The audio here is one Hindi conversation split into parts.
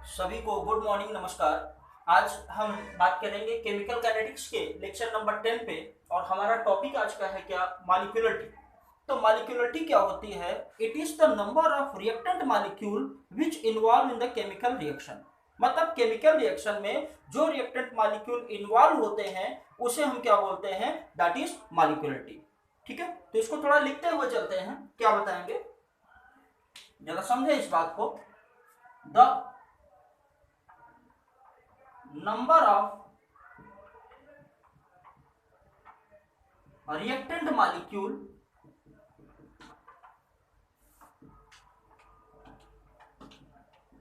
सभी को गुड मॉर्निंग, नमस्कार। आज हम बात करेंगे केमिकल काइनेटिक्स के लेक्चर नंबर 10 पे। और हमारा टॉपिक आज का है क्या, मॉलिक्यूलरिटी। तो मॉलिक्यूलरिटी क्या होती है? It is the number of reactant molecule which involve in the chemical reaction. मतलब केमिकल रिएक्शन में जो रिएक्टेंट मॉलिक्यूल इन्वॉल्व होते हैं उसे हम क्या बोलते हैं, दैट इज मॉलिक्यूलरिटी। ठीक है, तो इसको थोड़ा लिखते हुए चलते हैं। क्या बताएंगे, जरा समझे इस बात को। The number of reactant molecule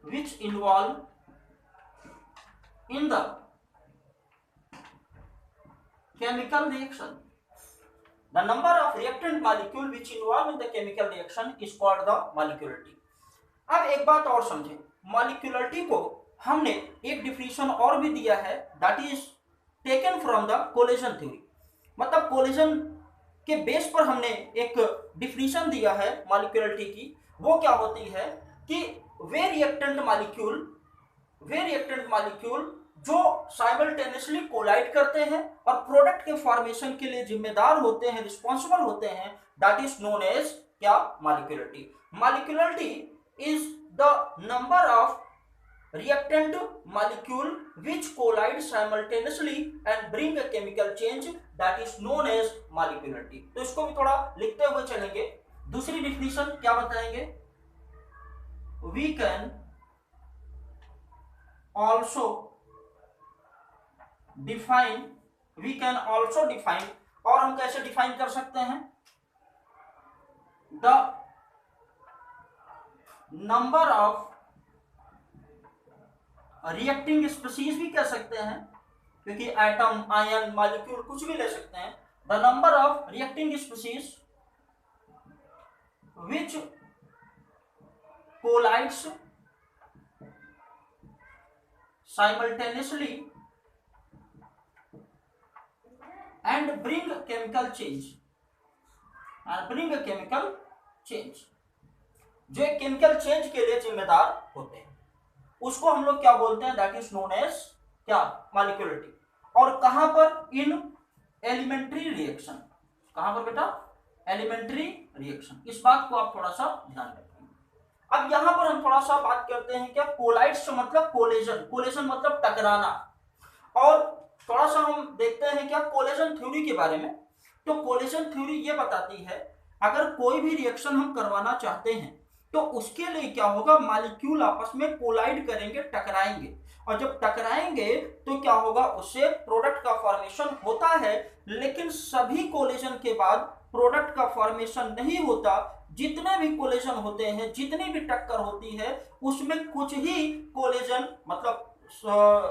which involve in the chemical reaction. The number of reactant molecule which involve in the chemical reaction is called the molecularity. अब एक बात और समझें, मॉलिक्यूलरिटी को हमने एक डिफिनेशन और भी दिया है, that is taken from the collision theory. मतलब कोलिजन के बेस पर हमने एक डिफिनेशन दिया है मॉलिक्यूलरिटी की। वो क्या होती है कि वे रिएक्टेंट मॉलिक्यूल जो साइमल्टेनियसली कोलाइड करते हैं और प्रोडक्ट के फॉर्मेशन के लिए जिम्मेदार होते हैं, रिस्पॉन्सिबल होते हैं, दैट इज नोन एज क्या, molecularity. Molecularity is the number of reactant molecule which collide simultaneously and bring a chemical change, that is known as molecularity। तो इसको भी थोड़ा लिखते हुए चलेंगे। दूसरी डिफिनेशन क्या बताएंगे, we can also define और हम कैसे डिफाइन कर सकते हैं, the number of reacting species भी कह सकते हैं, क्योंकि एटम, आयन, मॉलिक्यूल कुछ भी ले सकते हैं। The number of reacting species which collides simultaneously and bring chemical change, जो एक केमिकल चेंज के लिए जिम्मेदार होते हैं, उसको हम लोग क्या बोलते हैं, दैट इज नोन एज क्या, मॉलिक्यूलरिटी। और कहां पर, इन एलिमेंट्री रिएक्शन। कहां पर बेटा, एलिमेंट्री रिएक्शन। इस बात को आप थोड़ा सा ध्यान रखेंगे। अब यहां पर हम थोड़ा सा बात करते हैं क्या, कोलाइड्स मतलब कोलेजन मतलब टकराना। और थोड़ा सा हम देखते हैं क्या, कोलेजन थ्योरी के बारे में। तो कोलेजन थ्योरी ये बताती है, अगर कोई भी रिएक्शन हम करवाना चाहते हैं तो उसके लिए क्या होगा, मॉलिक्यूल आपस में कोलाइड करेंगे, टकराएंगे। और जब टकराएंगे तो क्या होगा, उससे प्रोडक्ट का फॉर्मेशन होता है। लेकिन सभी कोलिजन के बाद प्रोडक्ट का फॉर्मेशन नहीं होता। जितने भी कोलिजन होते हैं, जितनी भी टक्कर होती है, उसमें कुछ ही कोलिजन, मतलब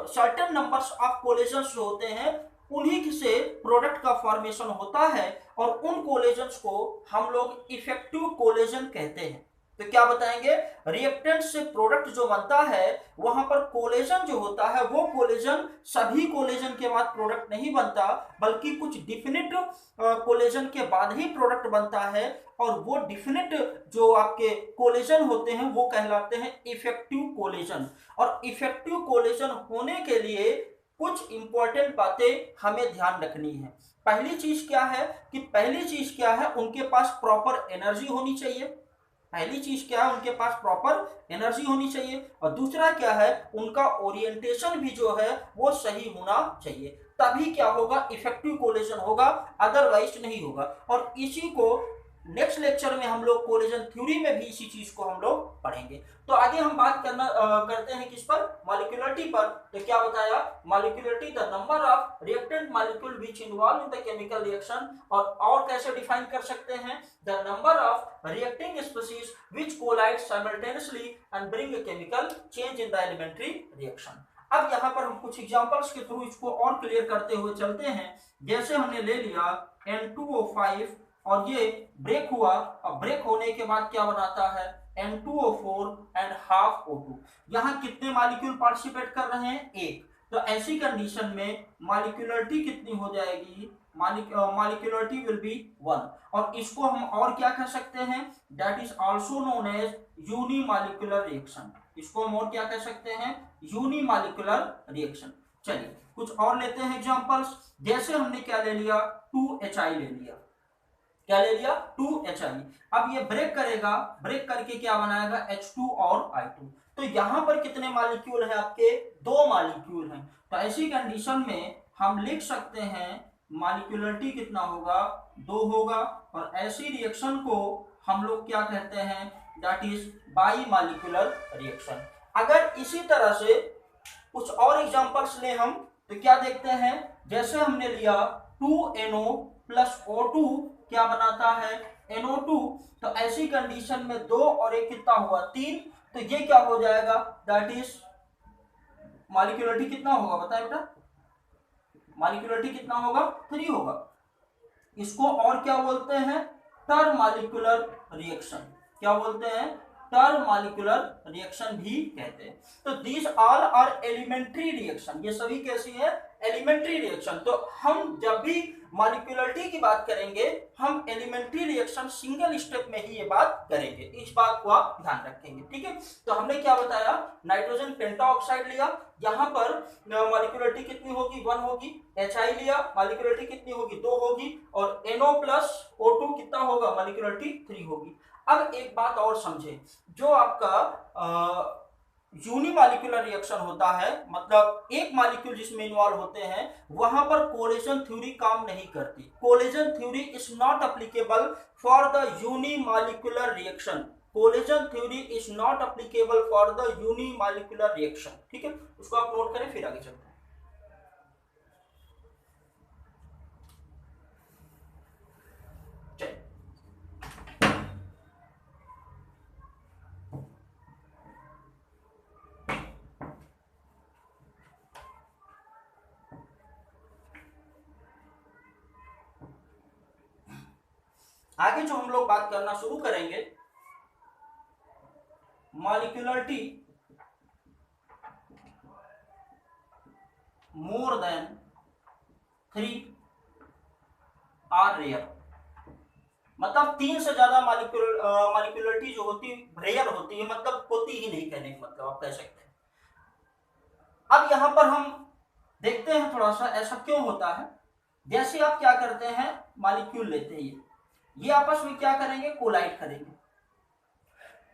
सर्टेन नंबर्स ऑफ कोलिजन्स जो होते हैं, उन्हीं से प्रोडक्ट का फॉर्मेशन होता है। और उन कोलिजन्स को हम लोग इफेक्टिव कोलिजन कहते हैं। तो क्या बताएंगे, रिएक्टेंट से प्रोडक्ट जो बनता है, वहां पर कोलेजन जो होता है, वो कोलेजन सभी कोलेजन के बाद प्रोडक्ट नहीं बनता, बल्कि कुछ डिफिनिट कोलेजन के बाद ही प्रोडक्ट बनता है। और वो डिफिनिट जो आपके कोलेजन होते हैं वो कहलाते हैं इफेक्टिव कोलेजन। और इफेक्टिव कोलेजन होने के लिए कुछ इंपॉर्टेंट बातें हमें ध्यान रखनी है। पहली चीज क्या है, उनके पास प्रॉपर एनर्जी होनी चाहिए। उनके पास प्रॉपर एनर्जी होनी चाहिए। और दूसरा क्या है, उनका ओरिएंटेशन भी जो है वो सही होना चाहिए। तभी क्या होगा, इफेक्टिव कोलिजन होगा, अदरवाइज नहीं होगा। और इसी को नेक्स्ट लेक्चर में हम लोग कोलिजन थ्योरी में भी इसी चीज को हम लोग पढ़ेंगे। तो आगे हम बात करते हैं किस पर, मॉलिक्यूलरिटी पर। तो क्या बताया, molecularity the number of reactant molecule which involve in the chemical reaction. और कैसे डिफाइन कर सकते हैं, the number of reacting species which collide simultaneously and bring a chemical change in the elementary reaction. अब यहाँ पर हम कुछ एग्जांपल्स के थ्रू इसको और क्लियर करते हुए चलते हैं। जैसे हमने ले लिया N2O5 और ये ब्रेक हुआ। अब ब्रेक होने के बाद क्या बनाता है, N2O4 एंड हाफ O2। यहाँ कितने मॉलिक्यूल पार्टिसिपेट कर रहे हैं, एक। तो ऐसी कंडीशन में मॉलिक्यूलरिटी कितनी हो जाएगी, मॉलिक्यूलरिटी विल बी 1। और इसको हम और क्या कह सकते हैं, that is also known as unimolecular reaction. इसको हम और क्या कह सकते हैं, यूनिमॉलिक्यूलर रिएक्शन। चलिए कुछ और लेते हैं एग्जांपल्स। जैसे हमने क्या ले लिया, 2HI ले लिया, क्या ले लिया, 2HI। अब ये ब्रेक करेगा, ब्रेक करके क्या बनाएगा, H2 और I2। तो यहां पर कितने मॉलिक्यूल हैं आपके, 2 मॉलिक्यूल हैं। तो ऐसी कंडीशन में हम लिख सकते हैं मॉलिक्यूलरिटी कितना होगा, 2 होगा। और ऐसी रिएक्शन को हम लोग क्या कहते हैं, that is by molecular reaction. अगर इसी तरह से कुछ और एग्जांपल्स ले हम, तो क्या देखते हैं, जैसे हमने लिया 2NO प्लस O2 क्या बनाता है, NO2। तो ऐसी कंडीशन में 2 और 1 कितना हुआ, 3। तो ये क्या हो जाएगा, दैट इज मॉलिक्यूलरिटी कितना होगा, बताए बेटा, मॉलिक्यूलरिटी कितना होगा, 3 होगा। इसको और क्या बोलते हैं, टर मॉलिक्यूलर रिएक्शन। क्या बोलते हैं, टर मॉलिक्यूलर रिएक्शन भी कहते हैं। तो these all are elementary reaction, ये सभी कैसी है, एलिमेंट्री रिएक्शन। तो हम जब भी मॉलिक्यूलरिटी की बात करेंगे, हम एलिमेंट्री रिएक्शन सिंगल स्टेप में ही ये बात करेंगे, इस बात को आप ध्यान रखेंगे, ठीक है। तो हमने क्या बताया, नाइट्रोजन पेंटाऑक्साइड लिया, यहां पर मॉलिक्यूलरिटी कितनी होगी, 1 होगी। HI लिया, मॉलिक्यूलरिटी कितनी होगी, 2 होगी। और NO प्लस O2 कितना होगा, मॉलिक्यूलरिटी 3 होगी। अब एक बात और समझे, जो आपका यूनिमॉलिक्यूलर रिएक्शन होता है, मतलब एक मॉलिक्यूल जिसमें इन्वॉल्व होते हैं, वहां पर कोलिजन थ्योरी काम नहीं करती। Collision theory is not applicable for the unimolecular reaction. Collision theory is not applicable for the unimolecular reaction, ठीक है। उसको आप नोट करें, फिर आगे चलते हैं। आगे जो हम लोग बात करना शुरू करेंगे, molecularity more than 3 are rare. मतलब 3 से ज्यादा मॉलिक्यूलरिटी जो होती है रेयर होती है, मतलब होती ही नहीं, कहने का मतलब आप कह सकते हैं। अब यहां पर हम देखते हैं थोड़ा सा ऐसा क्यों होता है। जैसे आप क्या करते हैं, मॉलिक्यूल लेते हैं, ये आपस में क्या करेंगे, कोलाइड करेंगे।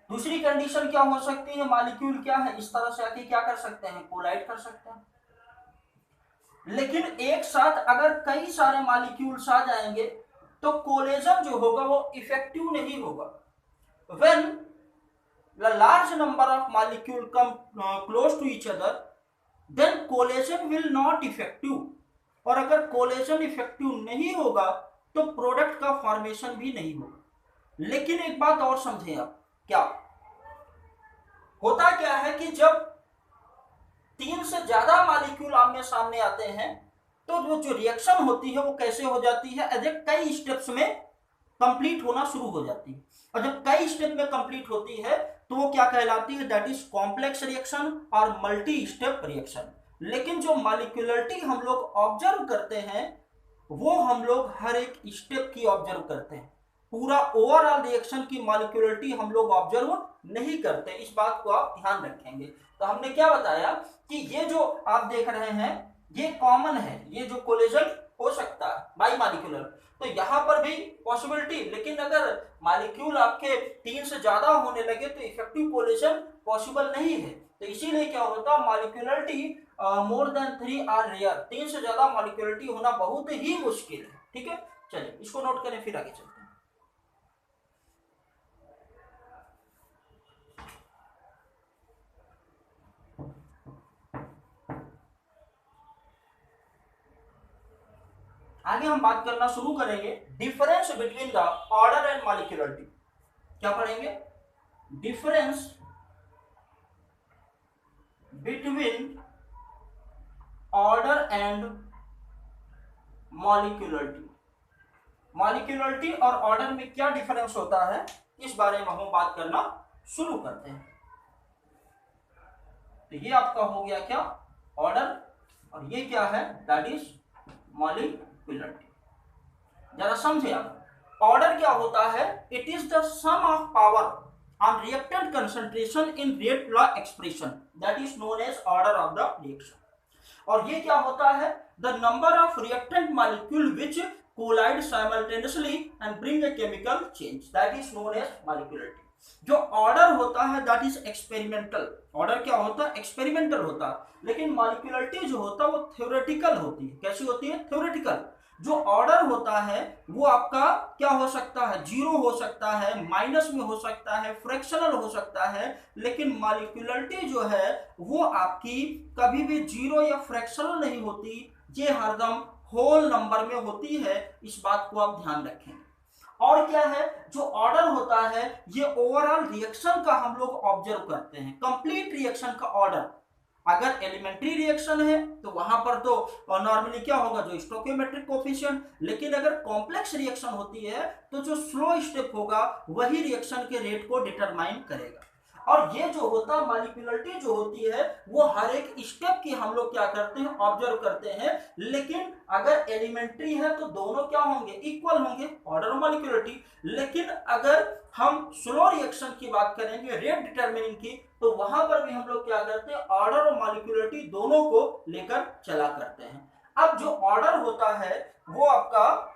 दूसरी कंडीशन क्या हो सकती है, मॉलिक्यूल क्या है, इस तरह से आके क्या कर सकते हैं, कोलाइड कर सकते हैं। लेकिन एक साथ अगर कई सारे मॉलिक्यूल्स आ जाएंगे तो कोलिजन जो होगा वो इफेक्टिव नहीं होगा। When the large number of molecule come close to each other, then collision will not effective. और अगर कोलिजन इफेक्टिव नहीं होगा तो प्रोडक्ट का फॉर्मेशन भी नहीं होगा। लेकिन एक बात और समझें आप, क्या होता क्या है कि जब 3 से ज्यादा मॉलिक्यूल आमने सामने आते हैं, तो वो जो रिएक्शन होती है वो कैसे हो जाती है, एज ए कई स्टेप्स में कंप्लीट होना शुरू हो जाती है। और जब कई स्टेप में कंप्लीट होती है तो वो क्या कहलाती है, दैट इज कॉम्प्लेक्स रिएक्शन और मल्टी स्टेप रिएक्शन। लेकिन जो मॉलिक्यूलरिटी हम लोग ऑब्जर्व करते हैं, वो हम लोग हर एक स्टेप की ऑब्जर्व करते हैं। पूरा ओवरऑल रिएक्शन की मॉलिक्यूलरिटी हम लोग ऑब्जर्व नहीं करते, इस बात को आप ध्यान रखेंगे। तो हमने क्या बताया कि ये जो आप देख रहे हैं ये कॉमन है, ये जो कोलिजन हो सकता है बाई मॉलिक्यूलर, तो यहां पर भी पॉसिबिलिटी। लेकिन अगर मॉलिक्यूल आपके 3 से ज्यादा होने लगे तो इफेक्टिव कोलिजन पॉसिबल नहीं है। तो इसीलिए क्या होता, molecularity more than 3 are rare. 3 से ज्यादा मॉलिक्यूलरिटी होना बहुत ही मुश्किल है, ठीक है। चलिए इसको नोट करें, फिर आगे चलते हैं। आगे हम बात करना शुरू करेंगे difference between the order and molecularity. क्या पढ़ेंगे, difference between order and molecularity. Molecularity और ऑर्डर में क्या डिफरेंस होता है, इस बारे में हम बात करना शुरू करते हैं। तो ये आपका हो गया क्या, ऑर्डर, और ये क्या है, दैट इज मॉलिक्यूलरिटी। जरा समझे आप, ऑर्डर क्या होता है, it is the sum of power on reactant concentration in rate law expression, that is known as order of the reaction. और ये क्या होता है, the number of reactant molecule which collide simultaneously and bring a chemical change, that is known as molecularity. जो ऑर्डर होता है दैट इज एक्सपेरिमेंटल, ऑर्डर क्या होता है, एक्सपेरिमेंटल होता है, लेकिन मॉलिक्यूलरिटी जो होता है वो थ्योरेटिकल होती है। कैसी होती है, थ्योरेटिकल। जो ऑर्डर होता है वो आपका क्या हो सकता है, जीरो हो सकता है, माइनस में हो सकता है, फ्रैक्शनल हो सकता है, लेकिन मॉलिक्यूलरिटी जो है वो आपकी कभी भी जीरो या फ्रैक्शनल नहीं होती, ये हरदम होल नंबर में होती है। इस बात को आप ध्यान रखें। और क्या है, जो ऑर्डर होता है ये ओवरऑल रिएक्शन का हम लोग ऑब्जर्व करते हैं, कंप्लीट रिएक्शन का ऑर्डर। अगर एलिमेंट्री रिएक्शन है तो वहां पर तो नॉर्मली क्या होगा, जो स्टोकियोमेट्रिक कोफिशिएंट, लेकिन अगर कॉम्प्लेक्स रिएक्शन होती है तो जो स्लो स्टेप होगा वही रिएक्शन के रेट को डिटरमाइन करेगा। और ये जो होता है मॉलिक्यूलरिटी जो होती है वो हर एक स्टेप की हम लोग क्या करते हैं, ऑब्जर्व करते हैं। लेकिन अगर एलिमेंट्री है तो दोनों क्या होंगे, इक्वल होंगे, ऑर्डर और मॉलिक्यूलरिटी। लेकिन अगर हम स्लो रिएक्शन की बात करेंगे, रेट डिटरमिनिंग की, तो वहां पर भी हम लोग क्या करते हैं, ऑर्डर और मॉलिक्यूलरिटी दोनों को लेकर चला करते हैं। अब जो ऑर्डर होता है वो आपका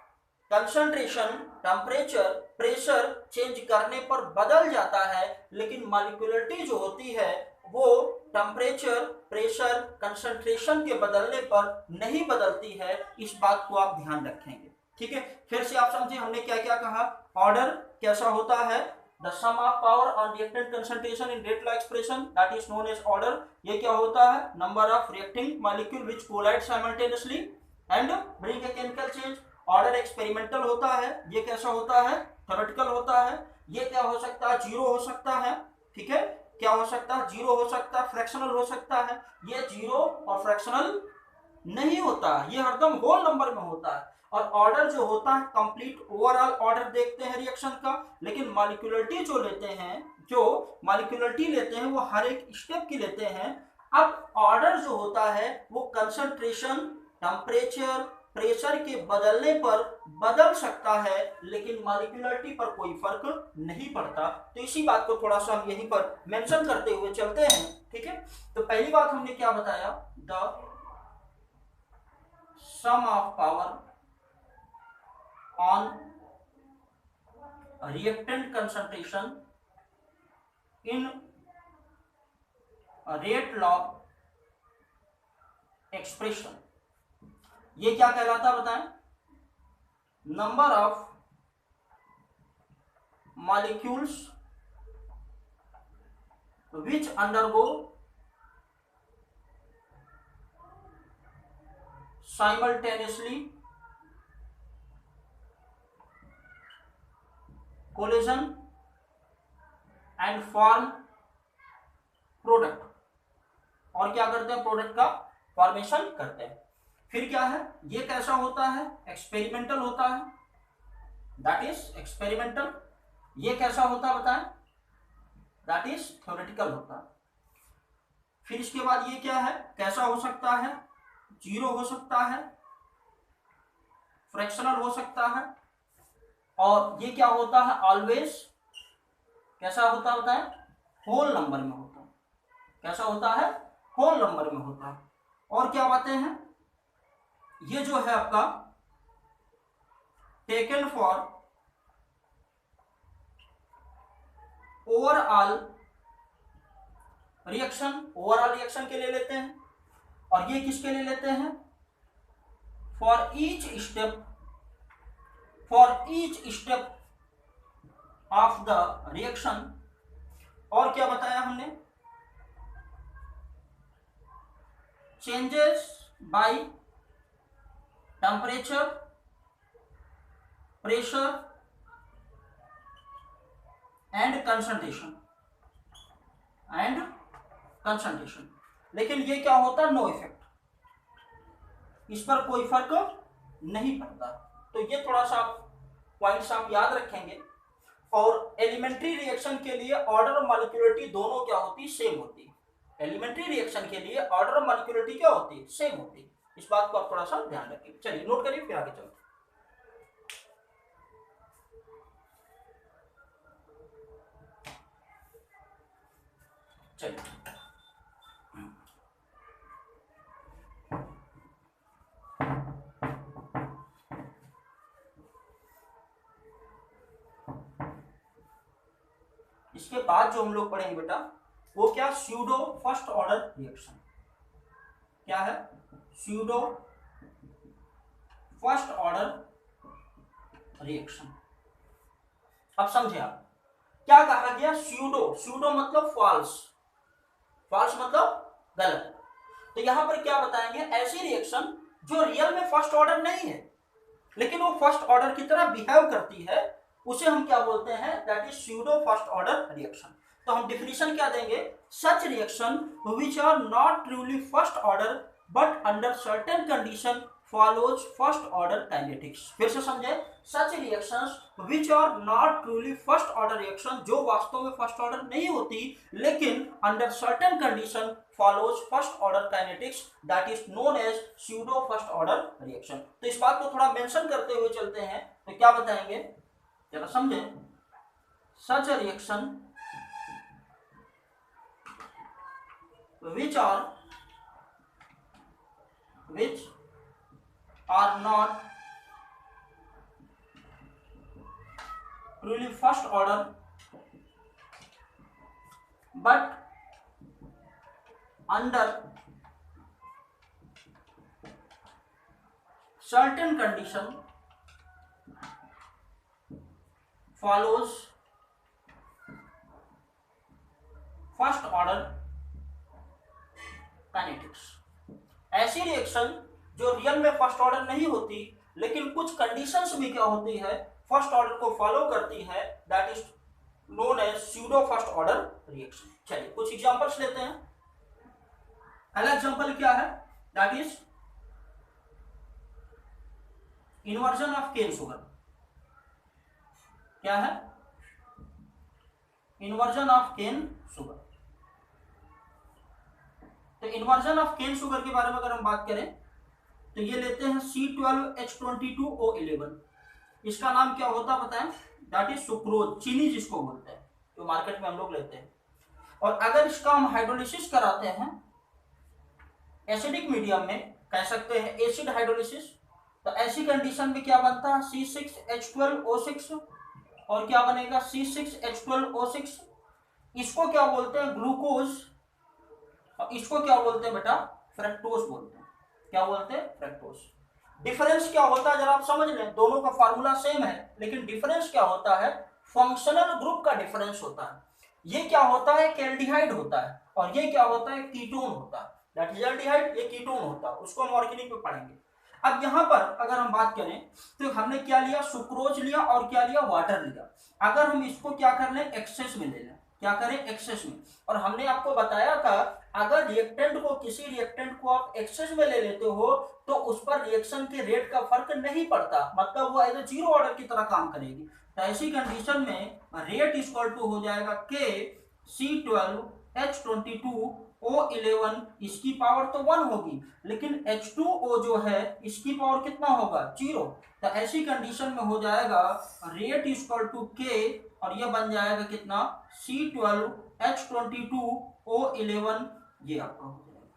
कंसंट्रेशन, टेम्परेचर, प्रेशर चेंज करने पर बदल जाता है, लेकिन मॉलिक्यूलरिटी जो होती है वो टेम्परेचर, प्रेशर, कंसंट्रेशन के बदलने पर नहीं बदलती है। इस बात को आप ध्यान रखेंगे। ठीक है, फिर से आप समझे हमने क्या क्या कहा। ऑर्डर कैसा होता है, the sum of power on reactant concentration in rate law expression, that is known as order. ये क्या होता है, number of reacting molecule which collide simultaneously and bring a chemical change. Order experimental होता है, ये कैसा होता है, थ्योरेटिकल होता है। ये क्या हो सकता है, जीरो हो सकता है। ठीक है, क्या हो सकता है, जीरो हो सकता है, फ्रैक्शनल हो सकता है। ये जीरो और फ्रैक्शनल नहीं होता, ये हरदम होल नंबर में होता है। और ऑर्डर जो होता है कंप्लीट ओवरऑल ऑर्डर देखते हैं रिएक्शन का, लेकिन मॉलिक्यूलरिटी जो लेते हैं, जो मॉलिक्यूलरिटी लेते हैं वो हर एक स्टेप की लेते हैं। अब ऑर्डर जो होता है वो कंसंट्रेशन, टेम्परेचर, प्रेशर के बदलने पर बदल सकता है, लेकिन मॉलिक्यूलरिटी पर कोई फर्क नहीं पड़ता। तो इसी बात को थोड़ा सा हम यहीं पर मेंशन करते हुए चलते हैं। ठीक है, तो पहली बात हमने क्या बताया, the sum of power on reactant concentration in rate law expression, ये क्या कहलाता है बताएं, number of molecules which undergo simultaneously collision and form product, और क्या करते हैं, प्रोडक्ट का फॉर्मेशन करते हैं। फिर क्या है, ये कैसा होता है, एक्सपेरिमेंटल होता है, दैट इज एक्सपेरिमेंटल। ये कैसा होता है बताएं, दैट इज थ्योरेटिकल होता है। फिर इसके बाद ये क्या है, कैसा हो सकता है, जीरो हो सकता है, फ्रैक्शनल हो सकता है। और ये क्या होता है, ऑलवेज कैसा होता है, होल नंबर में होता है। कैसा होता है, होल नंबर में होता है। और क्या बातें हैं, ये जो है आपका taken for overall reaction, overall reaction के लिए लेते हैं। और ये किसके लिए लेते हैं, for each step, for each step of the reaction। और क्या बताया हमने, changes by temperature, pressure and concentration, लेकिन ये क्या होता है, नो इफेक्ट, इस पर कोई फर्क नहीं पड़ता। तो ये थोड़ा सा पॉइंट्स आप याद रखेंगे। और एलिमेंट्री रिएक्शन के लिए ऑर्डर और मॉलिक्यूलरिटी दोनों क्या होती है, सेम होती है। एलिमेंट्री रिएक्शन के लिए ऑर्डर और मॉलिक्यूलरिटी क्या होती है, सेम होती है। इस बात को आप थोड़ा सा ध्यान रखें। चलिए नोट करिए, फिर आगे चलते। चलिए इसके बाद जो हम लोग पढ़ेंगे बेटा वो क्या, स्यूडो फर्स्ट ऑर्डर रिएक्शन। क्या है? Pseudo first order reaction. अब समझे आप क्या कहा गया? स्यूडो, स्यूडो मतलब फॉल्स, फॉल्स मतलब गलत। तो यहां पर क्या बताएंगे? ऐसी रिएक्शन जो रियल में फर्स्ट ऑर्डर नहीं है लेकिन वो फर्स्ट ऑर्डर की तरह बिहेव करती है, उसे हम क्या बोलते हैं? That is pseudo first order reaction. तो हम डिफिनीशन क्या देंगे? Such reaction which are not truly first order but under certain condition follows first order kinetics. फिर से समझे, such reactions which are not truly first order reaction, जो वास्तव में फर्स्ट ऑर्डर नहीं होती लेकिन under certain condition follows first order kinetics, that is known as pseudo first order reaction. तो इस बात को थोड़ा मेंशन करते हुए चलते हैं, तो क्या बताएंगे जरा समझे। सच reaction which are not truly first order but under certain condition follows first order kinetics. ऐसी रिएक्शन जो रियल में फर्स्ट ऑर्डर नहीं होती लेकिन कुछ कंडीशंस भी क्या होती है, फर्स्ट ऑर्डर को फॉलो करती है, that is known as pseudo first order reaction. चलिए कुछ एग्जांपल्स लेते हैं। पहला एग्जांपल क्या है? That is inversion of cane sugar. क्या है? Inversion of cane sugar. तो इन्वर्जन ऑफ केन शुगर के बारे में अगर हम बात करें तो ये लेते हैं C12H22O11। इसका नाम क्या होता है बताएं? दैट इज सुक्रोज, चीनी जिसको बोलते हैं, जो मार्केट में हम लोग लेते हैं। और अगर इसका हम हाइड्रोलिसिस कराते हैं एसिडिक मीडियम में, कह सकते हैं एसिड हाइड्रोलिसिस, तो ऐसी कंडीशन में क्या बनता है? C6H12O6 और क्या बनेगा? C6H12O6। इसको क्या बोलते हैं? ग्लूकोज। इसको क्या बोलते हैं बेटा? फ्रक्टोज बोलते हैं। क्या बोलते हैं? फ्रक्टोज। डिफरेंस क्या होता है जरा आप समझ लें, दोनों का फार्मूला सेम है लेकिन डिफरेंस क्या होता है? फंक्शनल ग्रुप का डिफरेंस होता है। ये क्या होता है? एल्डिहाइड होता है और ये क्या होता है? कीटोन होता है। दैट इज एल्डिहाइड, ये कीटोन होता है, उसको हम ऑर्गेनिक में पढ़ेंगे। अब यहां पर अगर हम बात करें तो हमने क्या लिया? सुक्रोज लिया और क्या लिया? वाटर लिया। अगर हम इसको क्या कर लें? एक्सेस में ले लें। क्या करें? एक्सेस में। और हमने आपको बताया था अगर रिएक्टेंट को, किसी रिएक्टेंट को आप एक्सेस में ले लेते हो तो उस पर रिएक्शन के रेट का फर्क नहीं पड़ता, मतलब वो एज ए जीरो ऑर्डर की तरह काम करेगी। तो ऐसी कंडीशन में रेट इक्वल टू हो जाएगा K C12H22O11। इसकी पावर तो 1 होगी लेकिन H2O जो है इसकी पावर कितना होगा? 0। तो ऐसी कंडीशन में हो जाएगा रेट इक्वल टू K और ये बन जाएगा कितना? C12H22O11। ये आपका हो जाएगा।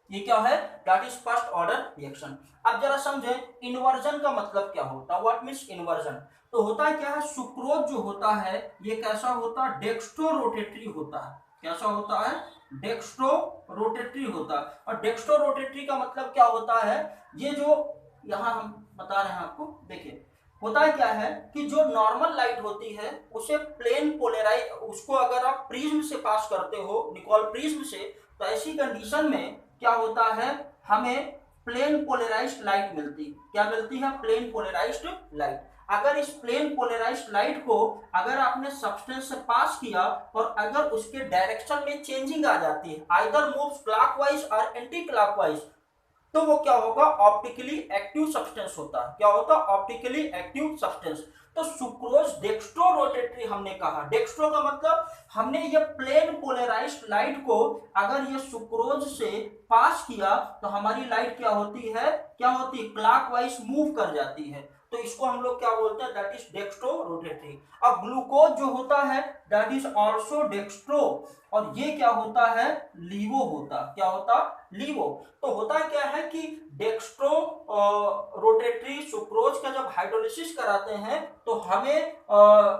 ये क्या है? That is first order reaction. अब जरा समझे इन्वर्जन का मतलब क्या होता है? What means inversion? तो होता है क्या है? सुक्रोज जो होता है ये कैसा होता है? डेक्स्ट्रो रोटेटरी होता है। कैसा होता है? डेक्स्ट्रो रोटेटरी होता है। और डेक्स्ट्रो रोटेटरी का मतलब क्या होता है? ये जो यहां हम बता रहे हैं आपको, देखिए होता है क्या है कि जो नॉर्मल लाइट होती है उसे प्लेन पोलराइज, उसको अगर आप प्रिज्म से पास करते हो, निकोल प्रिज्म से, तो ऐसी कंडीशन में क्या होता है? हमें प्लेन पोलराइज्ड लाइट मिलती। क्या मिलती है? Plane polarized light. अगर इस प्लेन पोलराइज्ड लाइट को अगर आपने सब्सटेंस से पास किया और अगर उसके डायरेक्शन में चेंजिंग आ जाती है, आइदर मूव्स क्लॉकवाइज और एंटी क्लॉकवाइज, तो वो क्या होगा? ऑप्टिकली एक्टिव सब्सटेंस होता है। क्या होता है? Optically active substance. तो सुक्रोज डेक्स्ट्रो रोटेटरी हमने कहा। डेक्स्ट्रो का मतलब हमने ये प्लेन पोलराइज्ड लाइट को अगर ये सुक्रोज से पास किया तो हमारी लाइट क्या होती है? क्या होती है? क्लॉकवाइज मूव कर जाती है। तो इसको हम लोग क्या बोलते हैं? That is dextro rotatory. अब ग्लूकोज जो होता है दैट इज आल्सो डेक्स्ट्रो। और ये क्या होता है, लीवो होता, क्या होता, लीवो। तो होता क्या है कि डेक्स्ट्रो रोटेटरी सुक्रोज का जब हाइड्रोलिसिस कराते हैं तो हमें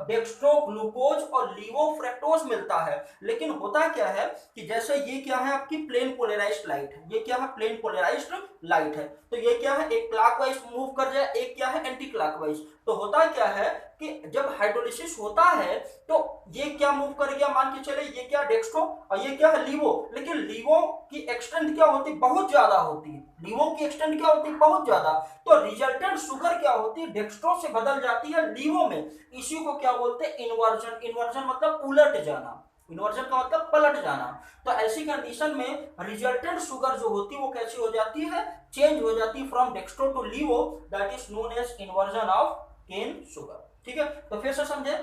डेक्स्ट्रो ग्लूकोज और लीवो फ्रक्टोज मिलता है। लेकिन होता क्या है कि जैसे ये क्या है आपकी प्लेन पोलराइज्ड लाइट है, ये क्या है, प्लेन पोलराइज्ड लाइट है, तो ये क्या है, एक क्लॉकवाइज मूव कर जाए, एक क्या है, एंटी क्लॉकवाइज। तो होता क्या है कि जब हाइड्रोलिसिस होता है तो ये क्या मूव कर गया, मान के चले ये क्या डेक्स्ट्रो और ये क्या है लीवो, लेकिन लीवो की एक्सटेंट क्या होती, बहुत ज्यादा होती है, लीवो की एक्सटेंट क्या होती, बहुत ज्यादा। तो रिजल्टेंट शुगर क्या होती है, डेक्स्ट्रो से बदल जाती है लीवो में। इसी को क्या बोलते हैं, इन्वर्जन। इन्वर्जन मतलब उलट जाना, इन्वर्जन का मतलब पलट जाना। तो ऐसी कंडीशन में रिजल्टेंट शुगर जो होती है वो कैसी हो जाती है, चेंज हो जाती है from dextro to laevo, that is known as inversion of cane sugar. ठीक है, तो फिर से समझे,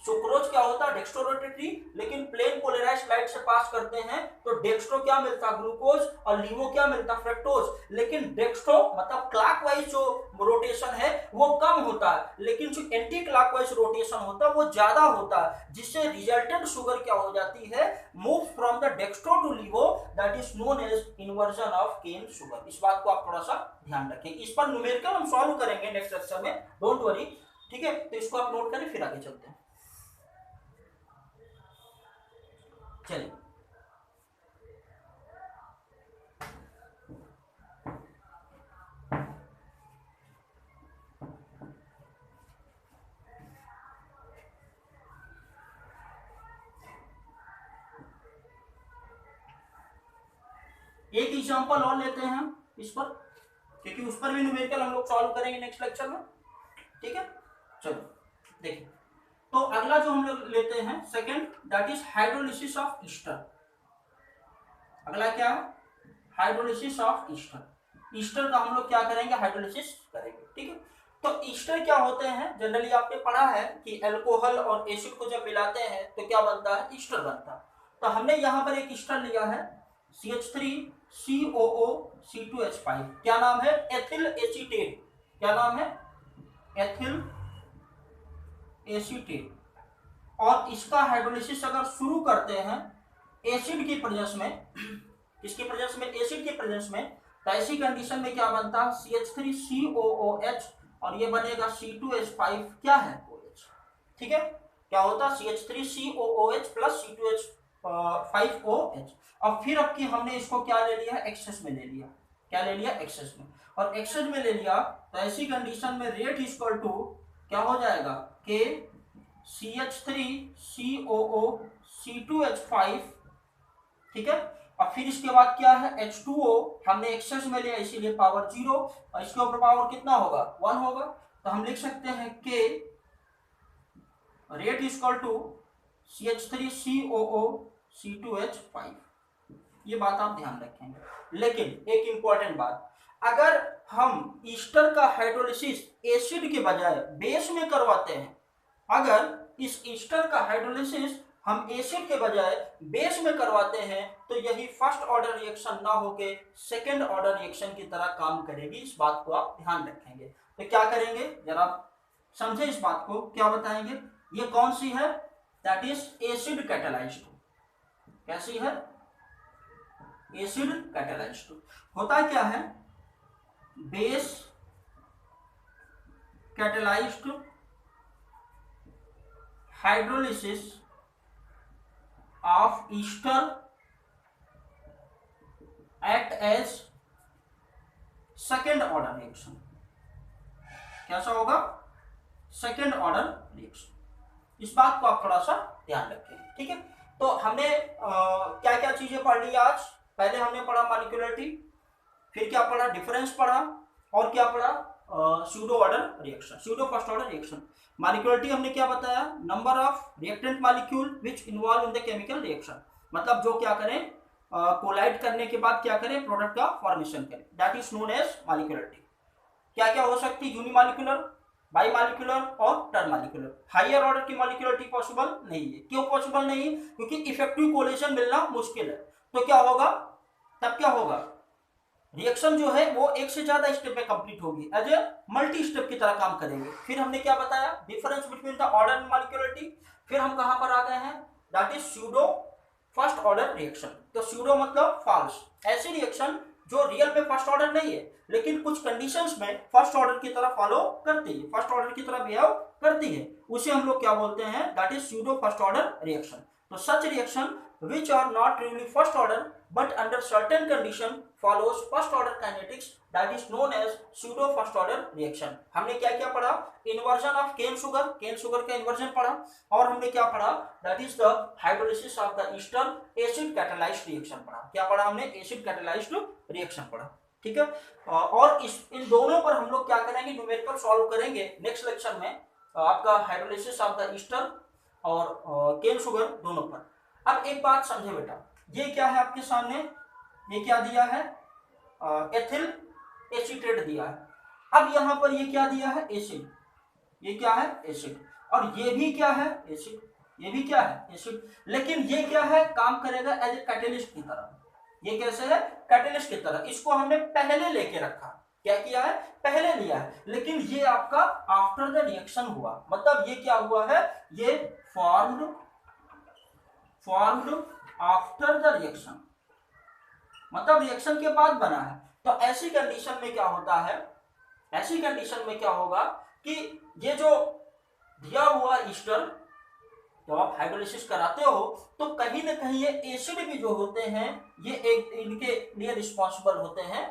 सुक्रोज क्या होता है, डेक्स्ट्रो रोटेटरी, लेकिन प्लेन पोलराइज्ड लाइट से पास करते हैं तो डेक्स्ट्रो क्या मिलता, ग्लूकोज, और लीवो क्या मिलता, फ्रक्टोज। लेकिन डेक्स्ट्रो मतलब क्लॉकवाइज जो रोटेशन है वो कम होता है, लेकिन जो एंटी क्लॉकवाइज रोटेशन होता है वो ज्यादा होता है, जिससे रिजल्टेंट शुगर क्या हो जाती है, move from the dextro to laevo, that is known as inversion of cane sugar. इस बात को आप थोड़ा सा ध्यान रखें। इस पर न्यूमेरिकल हम सॉल्व करेंगे नेक्स्ट लेक्चर में, डोंट वरी। ठीक है, तो इसको आप नोट करें, फिर आगे चलते हैं। चलिए, एक एग्जांपल और लेते हैं हम इस पर, क्योंकि उस पर भी न्यूमेरिकल हम लोग सॉल्व करेंगे नेक्स्ट लेक्चर में। ठीक है, चलो देखिए, तो अगला जो हम लोग लेते हैं second, that is hydrolysis of Easter. अगला क्या है, हाइड्रोलिसिस ऑफ ईस्टर। ईस्टर का हम लोग क्या करेंगे, हाइड्रोलिसिस करेंगे। ठीक है, तो ईस्टर क्या होते हैं, जनरली आपने पढ़ा है कि अल्कोहल और एसिड को जब मिलाते हैं तो क्या बनता है, ईस्टर बनता है। तो हमने यहाँ पर एक ईस्टर लिया है CH3COO C2H5, क्या नाम है, एथिल एसीटेट। क्या नाम है, एथिल एसीटेट। और इसका हाइड्रोलिसिस अगर शुरू करते हैं एसिड की प्रेजेंस में, किसकी प्रेजेंस में, एसिड की प्रेजेंस में, तो ऐसी कंडीशन में क्या बनता है, CH3COOH, और ये बनेगा C2H5 क्या है, OH। ठीक है, क्या होता है, CH3COOH प्लस C2H5OH। अब फिर अब की हमने इसको क्या ले लिया, एक्सेस में ले लिया, क्या ले लिया, एक्सेस में, और एक्सेस में ले लिया तो ऐसी कंडीशन में रेट इक्वल टू क्या हो जाएगा, K CH3COO C2H5। ठीक है, और फिर इसके बाद क्या है, H2O हमने एक्सेस में लिया इसीलिए पावर 0, और इसके ऊपर पावर कितना होगा, 1 होगा। तो हम लिख सकते हैं K rate equal to CH3COO C2H5। ये बात आप ध्यान रखेंगे। लेकिन एक इंपॉर्टेंट बात, अगर हम ईस्टर का हाइड्रोलिसिस एसिड के बजाय बेस में करवाते हैं, अगर इस ईस्टर का हाइड्रोलिसिस हम एसिड के बजाय बेस में करवाते हैं तो यही फर्स्ट ऑर्डर रिएक्शन ना होके सेकेंड ऑर्डर रिएक्शन की तरह काम करेगी। इस बात को आप ध्यान रखेंगे। तो क्या करेंगे, जरा समझे इस बात को, क्या बताएंगे, ये कौन सी है, दैट इज एसिड कैटालाइज्ड। कैसी है, एसिड कैटालाइज्ड। होता क्या है, base catalyzed hydrolysis of ester act as second order reaction. कैसा होगा, सेकेंड ऑर्डर रिएक्शन। इस बात को आप थोड़ा सा ध्यान रखें। ठीक है, तो हमने क्या क्या चीजें पढ़ ली आज। पहले हमने पढ़ा मॉलिक्यूलरिटी, फिर क्या पढ़ा, डिफरेंस पढ़ा, और क्या पढ़ा, pseudo order reaction, pseudo first order reaction. Molecularity हमने क्या बताया, number of reactant molecule which involve in the chemical reaction, मतलब जो क्या करें, कोलाइड करने के बाद क्या करें, प्रोडक्ट का फॉर्मेशन करें, that is known as molecularity. क्या क्या हो सकती है, यूनिमॉलिक्यूलर, बाई मॉलिक्यूलर और टर्म मॉलिक्यूलर। हायर ऑर्डर की मॉलिक्यूलरिटी पॉसिबल नहीं है। क्यों पॉसिबल नहीं है, क्योंकि इफेक्टिव कोलेशन मिलना मुश्किल है। तो क्या होगा, तब क्या होगा, रिएक्शन जो है वो एक से ज्यादा स्टेप में कंप्लीट होगी, एज ए मल्टी स्टेप की तरह काम करेंगे। फिर हमने क्या बताया, difference between the order and molecularity. फिर हम कहां पर आ गए हैं, that is pseudo first order reaction. तो स्यूडो मतलब फॉल्स, ऐसी रिएक्शन जो रियल में फर्स्ट ऑर्डर नहीं है लेकिन कुछ कंडीशंस में फर्स्ट ऑर्डर की तरह फॉलो करती है, फर्स्ट ऑर्डर की तरह बिहेव करती है, उसे हम लोग क्या बोलते हैं, that is pseudo first order reaction. तो such reaction which are not really first order but under certain condition follows first order kinetics, that is known as pseudo first order reaction। हमने क्या क्या पढ़ा, इन्वर्जन ऑफ केन शुगर का इन्वर्जन पढ़ा, और हमने क्या पढ़ा, that is the hydrolysis of the Easter acid catalysed reaction पढ़ा। क्या पढ़ा हमने, एसिड कैटालाइज्ड रिएक्शन पढ़ा, ठीक है। और इन दोनों पर हम लोग क्या करेंगे, न्यूमेरिकल सॉल्व करेंगे नेक्स्ट लेक्चर में, आपका हाइड्रोलिसिस ऑफ द ईस्टर और केन शुगर दोनों पर। अब एक बात समझे बेटा, ये क्या है आपके सामने, ये क्या दिया है, एथिल एसीटेट दिया है। अब यहां पर ये क्या दिया है, एसिड, ये क्या है एसिड, और ये भी क्या है एसिड, ये भी क्या है एसिड, लेकिन ये क्या है, काम करेगा एज ए कैटलिस्ट की तरह। ये कैसे है, कैटलिस्ट की तरह। इसको हमने पहले लेके रखा, क्या किया है, पहले लिया है, लेकिन ये आपका आफ्टर द रिएक्शन हुआ, मतलब ये क्या हुआ है, ये फॉर्म्ड आफ्टर द रिएक्शन, मतलब रिएक्शन के बाद बना है। तो ऐसी कंडीशन में क्या होता है, ऐसी कंडीशन में क्या होगा कि ये जो दिया हुआ ईस्टर, जब आप हाइड्रोलिसिस कराते हो तो कहीं ना कहीं ये एसिड भी जो होते हैं ये एक इनके लिए रिस्पॉन्सिबल होते हैं।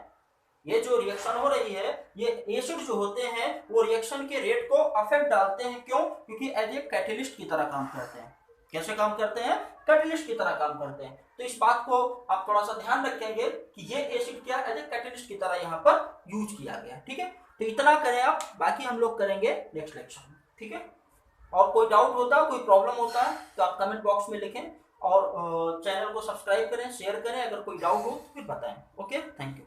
ये जो रिएक्शन हो रही है, ये एसिड जो होते हैं वो रिएक्शन के रेट को अफेक्ट डालते हैं। क्यों, क्योंकि एज ए कैटलिस्ट की तरह काम करते हैं। कैसे काम करते हैं, कैटलिस्ट की तरह काम करते हैं। तो इस बात को आप थोड़ा सा ध्यान रखेंगे कि ये एसिड क्या एज ए कैटलिस्ट की तरह यहाँ पर यूज किया गया, ठीक है। तो इतना करें आप, बाकी हम लोग करेंगे नेक्स्ट लेक्चर में, ठीक है। और कोई डाउट होता है, कोई प्रॉब्लम होता है तो आप कमेंट बॉक्स में लिखें, और चैनल को सब्सक्राइब करें, शेयर करें, अगर कोई डाउट हो तो फिर बताएं। Okay, thank you.